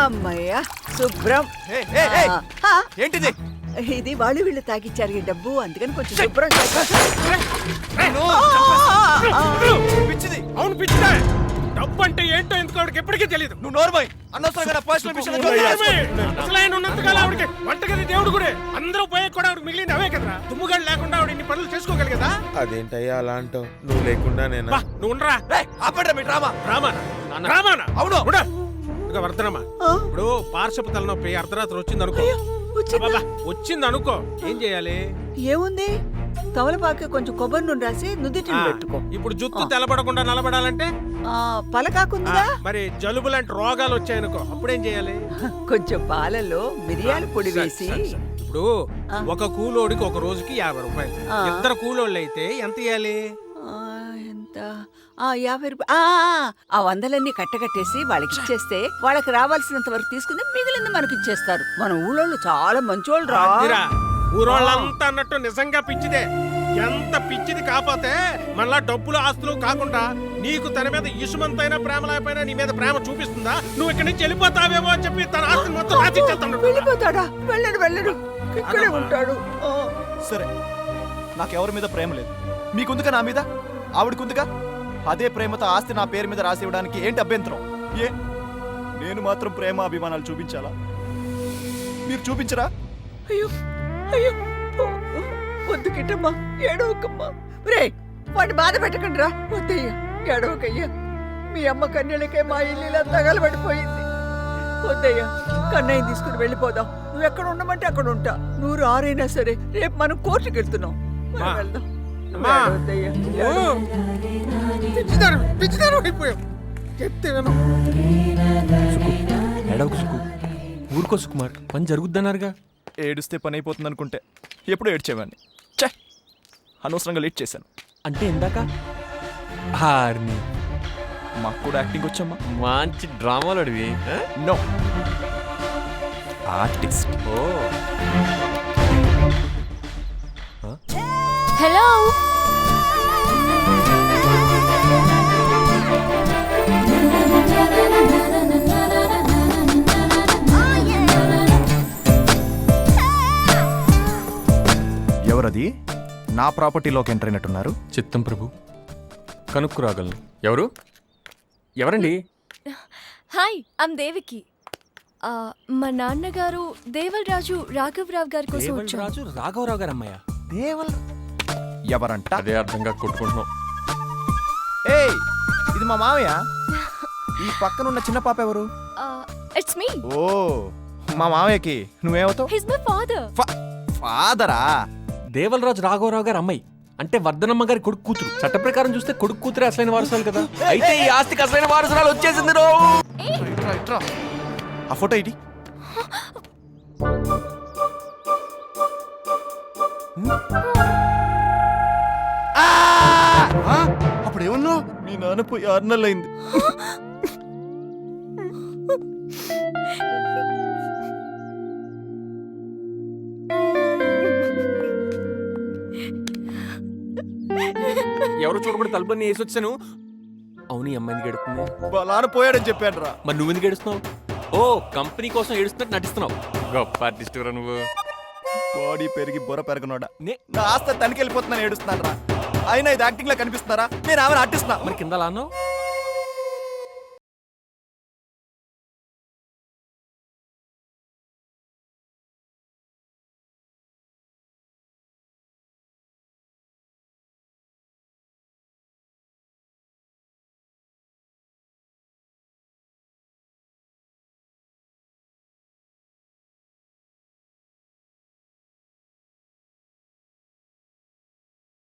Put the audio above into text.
అమ్మయ్యా శుభ్రం. ఏంటిది? ఇది వాళ్ళు వీళ్ళు తాగిచ్చారు ఈ డబ్బు, అందుకని కొంచెం శుభ్రం పిచ్చిది. అవును పిచ్చిదా. డబ్బు అంటే ఏంటో ఎందుకు ఆవిడకి ఎప్పటికీ తెలియదు. నువ్వు నోర్మై. అనవసరంగా నా పర్సనల్ విషయాలు అసలు ఆయన ఉన్నంతకాలం ఆవిడకి వంటగది దేవుడు కూడా. అందరూ పోయే కూడా ఆవిడకి మిగిలింది అవే కదరా. దుమ్ముగాడు లేకుండా ఆవిడ ఇన్ని పనులు చేసుకోగలిగదా? అదేంటయ్యా అలా అంటావు? నువ్వు లేకుండా నేను నువ్వు ఉండరా. ఆపండి మీ డ్రామా. రామానా అవును. ఇక వర్ధనమ్మా, ఇప్పుడు పార్శ్వపు తలనొప్పి అర్ధరాత్రి వచ్చింది అనుకో. వచ్చింది అనుకో, ఏం చేయాలి? ఏముంది, తమలపాకు కొంచెం కొబ్బరి నూనె రాసి నుదుటిని పెట్టుకో. ఇప్పుడు జుత్తు తెల్లబడకుండా నలబడాలంటే పలకాకుందిగా. మరి జలుబు లాంటి రోగాలు వచ్చాయనుకో, అప్పుడేం చేయాలి? కొంచెం పాలలో మిరియాల పొడి వేసి. ఇప్పుడు ఒక కూలోడికి ఒక రోజుకి 50 రూపాయలు. ఇద్దరు కూలోళ్ళు అయితే ఎంత ఇవ్వాలి? ఎంత? 50 రూపాయలు. ఆ 100లన్నీ కట్టకట్టేసి వాళ్ళకి ఇచ్చేస్తే వాళ్ళకి రావాల్సినంత వరకు తీసుకుని మిగిలింది మనకి ఇచ్చేస్తారు. మన ఊళ్ళో చాలా మంచోళ్ళు రా. ఊరోళ్ళంతా అన్నట్టు నిజంగా పిచ్చిదే. ఎంత పిచ్చిది కాకపోతే మళ్ళా డబ్బులు ఆస్తులు కాకుండా నీకు తన మీద ఇసుమంతైనా ప్రేమ లేకపోయినా నీ మీద ప్రేమ చూపిస్తుందా? నువ్వు ఇక్కడి నుంచి వెళ్ళిపోతావేమో అని చెప్పి తన ఆస్తిని మొత్తం రాసిచ్చేస్తాడు. వెళ్ళిపోతాడా? వెళ్ళడు, ఇక్కడే ఉంటాడు. సరే, నాకెవరి మీద ప్రేమ లేదు. మీకుందుగా నా మీద, ఆవిడకుందుగా. అదే ప్రేమతో ఆస్తి నా పేరు మీద రాసి ఇవ్వడానికి ఏంటి అభ్యంతరం? నేను మాత్రం ప్రేమ అభిమానాలు చూపించాలా? మీరు చూపించరా? అయ్యో వద్దు కిట్టమ్మా, ఏడవకమ్మా. రే, వాడిని బాధ పెట్టకండి రా. వద్దయ్యా, ఏడవకయ్యా. మీ అమ్మ కన్నెలకే మా ఇల్లు ఇలా తగలబడిపోయింది. వద్దయ్యా, కన్నయ్యని తీసుకుని వెళ్ళిపోదాం. నువ్వు ఎక్కడ ఉండమంటే అక్కడ ఉంటా. నువ్వు రారైనా సరే, రేపు మనం కోర్టుకి వెళ్తున్నాం. వెళ్దాం. ఊరుకో సుకుమార్, పని జరుగుద్దన్నారుగా. ఏడుస్తే పని అయిపోతుంది అనుకుంటే ఎప్పుడు ఏడ్చేవాడిని. చే, అనవసరంగా లేట్ చేశాను. అంటే ఇందాక హార్ని మాకు కూడా యాక్టింగ్ వచ్చమ్మా. మంచి డ్రామాలు అడివి. No, artist. ఓ హలో, ఎవరది? నా ప్రాపర్టీలోకి ఎంటర్ అయినట్టున్నారు. చిత్తం ప్రభు, కనుక్కు రాగలను. ఎవరండి? హాయ్, ఐమ్ దేవికి. మా నాన్నగారు దేవల్ రాజు రాఘవరావు గారి కోసం వచ్చారు. రాజు రాఘవరావు గారు అమ్మాయ? దేవల్ ఎవరంట? అదే అర్థంగా కొట్టుకుంటున్నాం. ఏయ్, ఇది మా మావయ్య. ఈ పక్కనున్న చిన్న పాప ఎవరు? It's me. ఓ, మా మావయ్యకి నువ్వేమవుతావు? He's my father. ఫాదరా? దేవల్ రాజు రాఘవరావు గారు అమ్మాయి అంటే వర్ధనమ్మ గారి కొడుకు కూతురు. చట్ట ప్రకారం చూస్తే కొడుకు కూతురే అసలైన వారసురాలు కదా. అయితే ఈ ఆస్తికి అసలైన వారసురాలు వచ్చేసింది. ఆ ఫోటో ఇటీ. అప్పుడేమన్నా? మీ నాన్న పోయి 6 నెలలు అయింది. ఎవరు చూడబడి తలుపుని వేసి వచ్చాను. అవును, ఈ అమ్మాయిని గడుతుంది. నాన్న పోయాడని చెప్పాడు రా. మరి నువ్వెందుకు ఏడుస్తున్నావు? ఓ, కంపెనీ కోసం ఏడుస్తున్నట్టు నటిస్తున్నావు. గొప్ప ఆర్టిస్ట్ రా నువ్వు. బాడీ పెరిగి బొర పెరగనోడా. నా ఆస్తి తనకి వెళ్ళిపోతున్నాను ఏడుస్తున్నాను రా. అయినా ఇది యాక్టింగ్ లా కనిపిస్తున్నారా? నేను ఆమెను ఆర్టిస్ట్నా? మరి కింద అన్నావు.